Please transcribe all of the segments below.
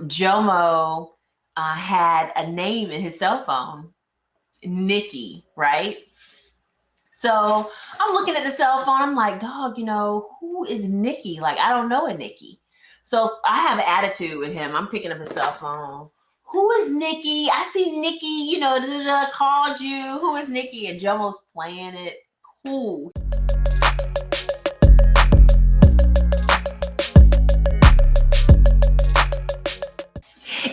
Jomo had a name in his cell phone, Nikki, right? So I'm looking at the cell phone. I'm like, dog, who is Nikki? Like, I don't know a Nikki. So I have an attitude with him. I'm picking up his cell phone. Who is Nikki? I see Nikki, called you. Who is Nikki? And Jomo's playing it cool.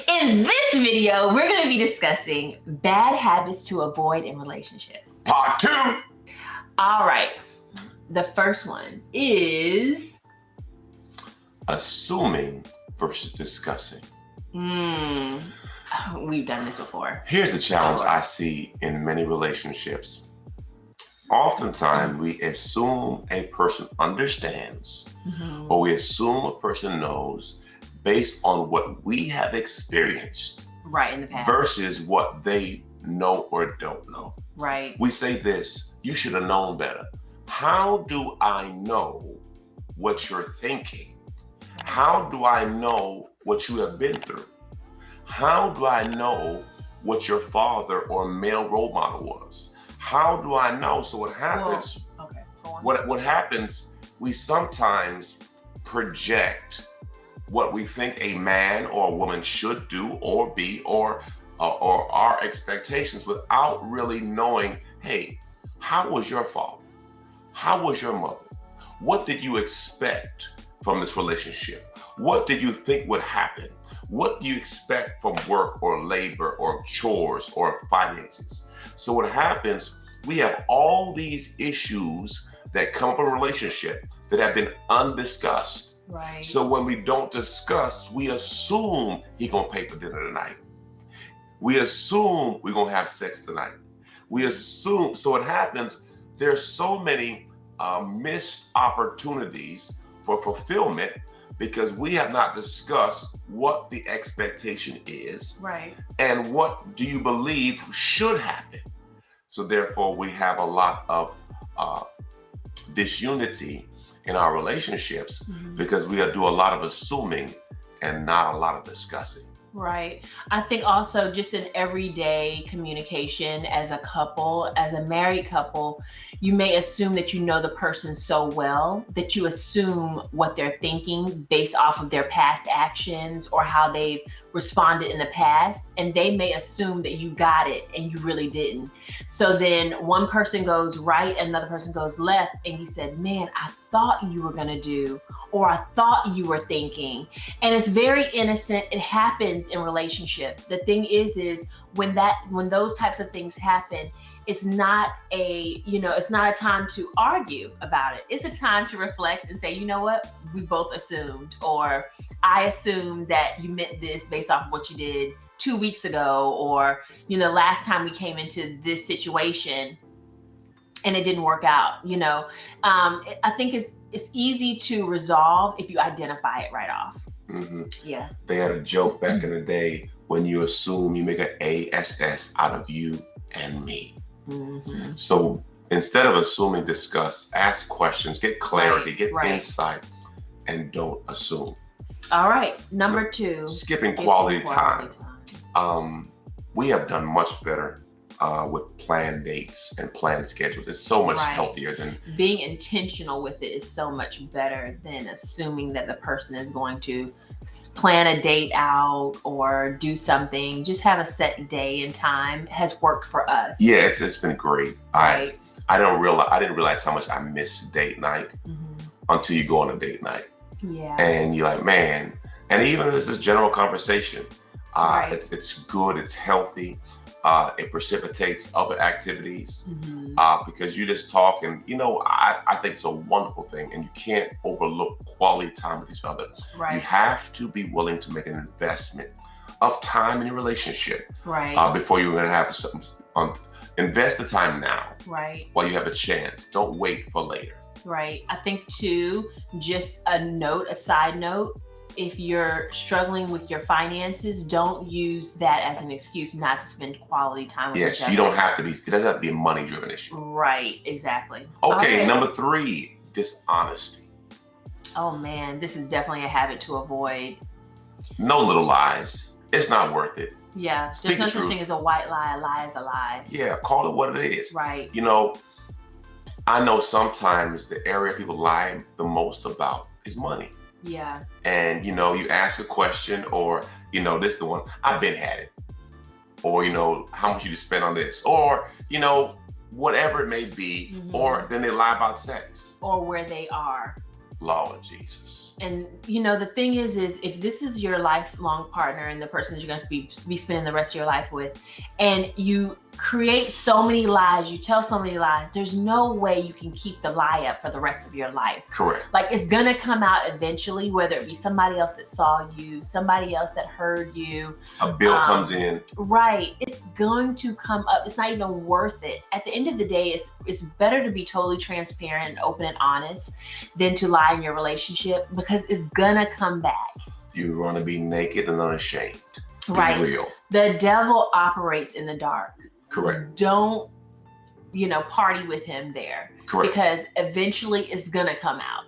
In this video, we're going to be discussing bad habits to avoid in relationships. Part 2. All right. The first one is assuming versus discussing. We've done this before. Here's the challenge I see in many relationships. Oftentimes, we assume a person understands, or we assume a person knows based on what we have experienced, right, in the past, versus what they know or don't know. Right. We say this, you should have known better. How do I know what you're thinking? How do I know what you have been through? How do I know what your father or male role model was? How do I know? So what happens, what happens, we sometimes project what we think a man or a woman should do or be, or our expectations, without really knowing, hey, how was your father? How was your mother? What did you expect from this relationship? What did you think would happen? What do you expect from work or labor or chores or finances? So what happens, we have all these issues that come up in a relationship that have been undiscussed. Right. So when we don't discuss, we assume he's gonna pay for dinner tonight. We assume we're gonna have sex tonight. We assume, so what happens, there's so many missed opportunities for fulfillment because we have not discussed what the expectation is. Right. And what do you believe should happen? So therefore we have a lot of disunity in our relationships because we do a lot of assuming and not a lot of discussing. Right. I think also just in everyday communication as a couple, as a married couple, you may assume that you know the person so well that you assume what they're thinking based off of their past actions or how they've responded in the past. And they may assume that you got it and you really didn't. So then one person goes right, another person goes left, and you said, man, I thought you were going to do, or I thought you were thinking. And it's very innocent. It happens in relationship. The thing is when those types of things happen, it's not a time to argue about it. It's a time to reflect and say, you know what, we both assumed, or I assumed that you meant this based off of what you did 2 weeks ago, or last time we came into this situation and it didn't work out. I think it's easy to resolve if you identify it right off. Yeah. They had a joke back in the day, when you assume, you make an ASS out of you and me. So instead of assuming, discuss, ask questions, get clarity, get insight, and don't assume. All right. Number 2. Skipping quality time. We have done much better with planned dates and planned schedules. It's so much healthier than being intentional with it. Is so much better than assuming that the person is going to plan a date out or do something. Just have a set day and time has worked for us. Yeah, it's been great. Right. I didn't realize how much I miss date night until you go on a date night. Yeah. And you're like, man, and even as this general conversation, it's good, it's healthy. It precipitates other activities because you just talk, and I think it's a wonderful thing, and you can't overlook quality time with each other. Right. You have to be willing to make an investment of time in your relationship before you're going to have something. Invest the time now, while you have a chance. Don't wait for later. Right. I think too, just a side note, if you're struggling with your finances, don't use that as an excuse not to spend quality time with each other. You don't have to be, it doesn't have to be a money-driven issue. Right, exactly. Okay, number 3, dishonesty. Oh man, this is definitely a habit to avoid. No little lies. It's not worth it. Yeah, Speak there's the no such truth. thing as a white lie. A lie is a lie. Yeah, call it what it is. Right. You know, I know sometimes the area people lie the most about is money. Yeah. And, you ask a question or, this the one, I've been had it. Or, how much you just spend on this? Or, whatever it may be. Or then they lie about sex. Or where they are. Lord Jesus. And the thing is if this is your lifelong partner and the person that you're going to be spending the rest of your life with, and you create so many lies, you tell so many lies, there's no way you can keep the lie up for the rest of your life. Correct. Like, it's going to come out eventually, whether it be somebody else that saw you, somebody else that heard you. A bill comes in. Right. It's going to come up. It's not even worth it. At the end of the day, it's better to be totally transparent and open and honest than to lie in your relationship, because it's going to come back. You're going to be naked and unashamed. Right. Be real. The devil operates in the dark. Correct. Don't, party with him there. Correct. Because eventually it's going to come out.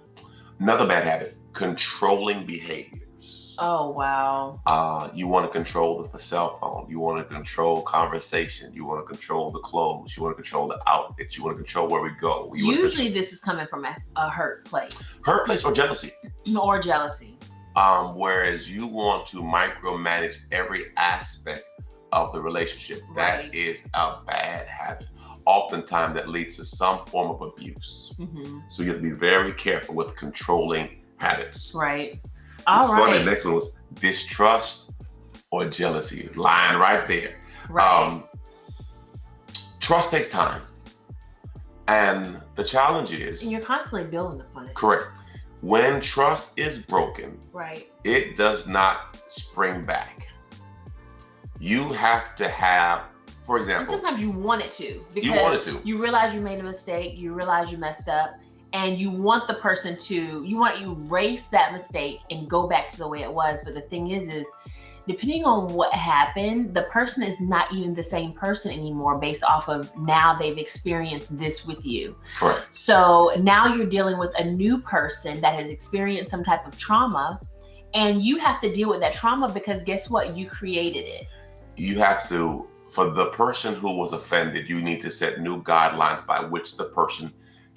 Another bad habit, controlling behaviors. Oh, wow. You want to control the cell phone. You want to control conversation. You want to control the clothes. You want to control the outfits. You want to control where we go. Usually this is coming from a hurt place. Hurt place or jealousy. Or jealousy. Whereas you want to micromanage every aspect of the relationship. Right. That is a bad habit. Oftentimes that leads to some form of abuse. So you have to be very careful with controlling habits. Right. All right. Funny. The next one was distrust or jealousy. Lying right there. Right. Trust takes time. And the challenge is... And you're constantly building upon it. Correct. When trust is broken, right, it does not spring back. You have to have, for example... And sometimes you want it to. You want it to. You realize you made a mistake. You realize you messed up. And you want the person to... You want to erase that mistake and go back to the way it was. But the thing is depending on what happened, the person is not even the same person anymore based off of now they've experienced this with you. Correct. So now you're dealing with a new person that has experienced some type of trauma, and you have to deal with that trauma because guess what? You created it. You have to, for the person who was offended, you need to set new guidelines by which the person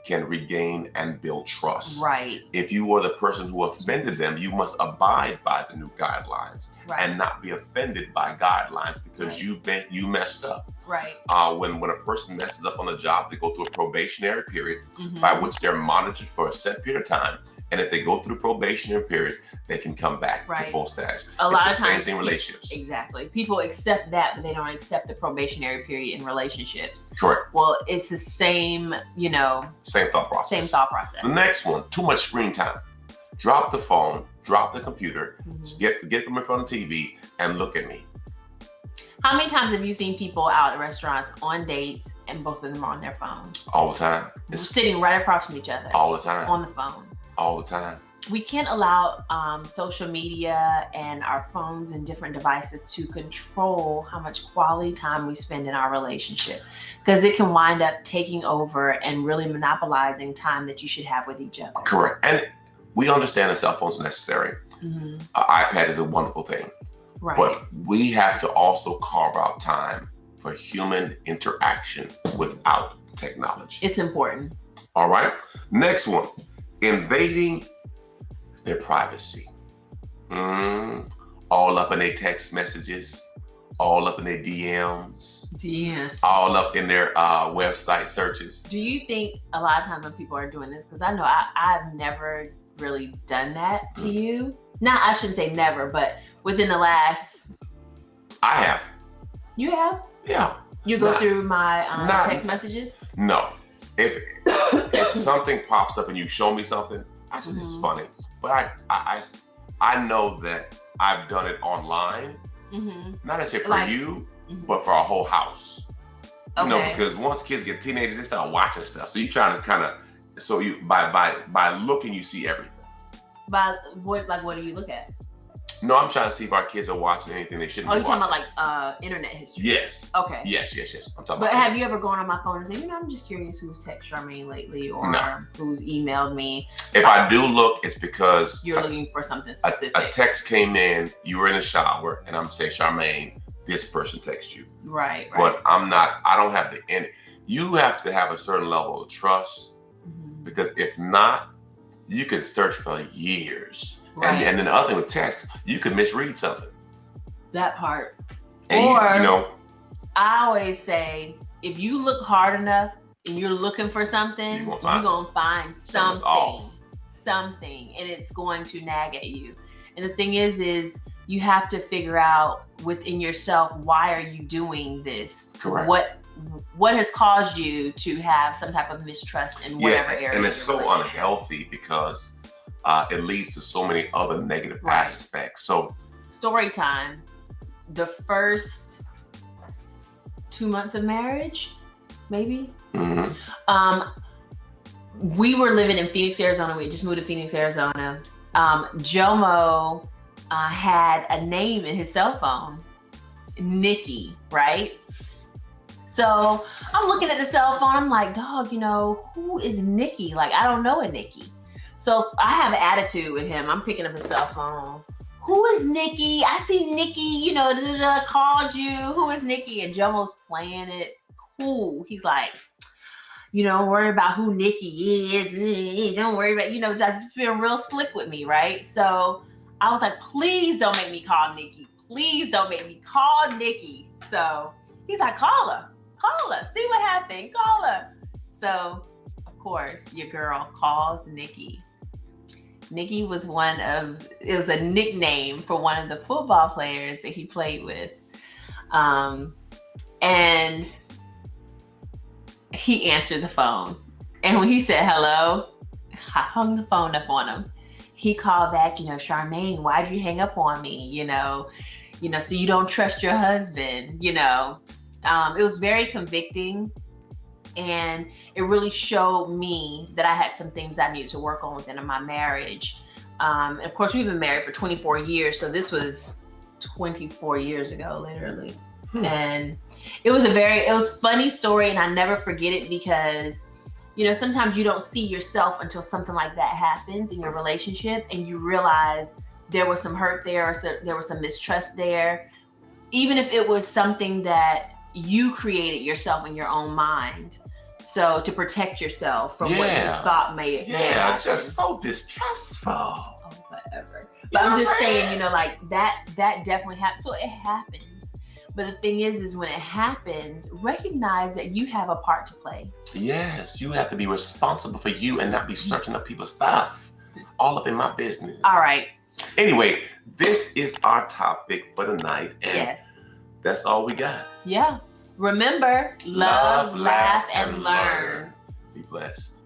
can regain and build trust. Right. If you are the person who offended them, you must abide by the new guidelines and not be offended by guidelines because you messed up. Right. When a person messes up on a job, they go through a probationary period by which they're monitored for a set period of time. And if they go through the probationary period, they can come back to full status. A lot of times, same thing in relationships. Exactly. People accept that, but they don't accept the probationary period in relationships. Correct. Well, it's the same, Same thought process. Same thought process. The next one, too much screen time. Drop the phone, drop the computer, get from in front of the TV, and look at me. How many times have you seen people out at restaurants on dates and both of them are on their phone? All the time. It's sitting right across from each other. All the time. On the phone. All the time. We can't allow social media and our phones and different devices to control how much quality time we spend in our relationship, because it can wind up taking over and really monopolizing time that you should have with each other. Correct. And we understand that cell phones are necessary. iPad is a wonderful thing. Right. But we have to also carve out time for human interaction without technology. It's important. All right. Next one. Invading their privacy. All up in their text messages, all up in their DMs, all up in their website searches. Do you think a lot of times when people are doing this, because I know I've never really done that to you. Not, I shouldn't say never, but within the last... I have. You have? Yeah. You go through my text messages? No. If something pops up and you show me something, I said, this is funny. But I know that I've done it online. Not necessarily for you, but for our whole house. Okay. You know, because once kids get teenagers, they start watching stuff. So you're trying to kind of, by looking, you see everything. By what do you look at? No, I'm trying to see if our kids are watching anything they shouldn't be you're talking watching. about like internet history? Yes. Okay. Yes. I'm talking But about have you ever gone on my phone and said, I'm just curious who's texted Charmaine lately or who's emailed me? If I do look, it's because you're looking for something specific. A text came in, you were in the shower, and I'm saying, Charmaine, this person texted you. Right. But I don't have the end. You have to have a certain level of trust, because if not, you could search for years. Right. And then the other thing with text, you could misread something. That part. And or I always say, if you look hard enough and you're looking for something, you're going to find something, and it's going to nag at you. And the thing is you have to figure out within yourself, why are you doing this? Correct. What has caused you to have some type of mistrust in whatever area? And it's so unhealthy because it leads to so many other negative aspects. So, story time. The first 2 months of marriage, maybe. We were living in Phoenix, Arizona. We just moved to Phoenix, Arizona. Jomo had a name in his cell phone, Nikki, right? So I'm looking at the cell phone. I'm like, dog, who is Nikki? Like, I don't know a Nikki. So I have an attitude with him. I'm picking up his cell phone. Who is Nikki? I see Nikki, called you. Who is Nikki? And Jomo's playing it cool. He's like, don't worry about who Nikki is. Don't worry about, just being real slick with me, right? So I was like, please don't make me call Nikki. Please don't make me call Nikki. So he's like, call her, see what happened, call her. So of course, your girl calls Nikki. Nikki was it was a nickname for one of the football players that he played with. And he answered the phone. And when he said hello, I hung the phone up on him. He called back, Charmaine, why'd you hang up on me? So you don't trust your husband, It was very convicting. And it really showed me that I had some things I needed to work on within my marriage. Of course, we've been married for 24 years. So this was 24 years ago, literally. And it was a funny story. And I never forget it because, sometimes you don't see yourself until something like that happens in your relationship. And you realize there was some hurt there, or there was some mistrust there. Even if it was something that you created yourself in your own mind. So to protect yourself from what you thought may happen. Just so distrustful. Oh, whatever. But I'm just saying, like that definitely happens. So it happens. But the thing is when it happens, recognize that you have a part to play. Yes, you have to be responsible for you and not be searching up people's stuff. All up in my business. All right. Anyway, this is our topic for tonight. And that's all we got. Yeah. Remember, love, laugh, and learn. Be blessed.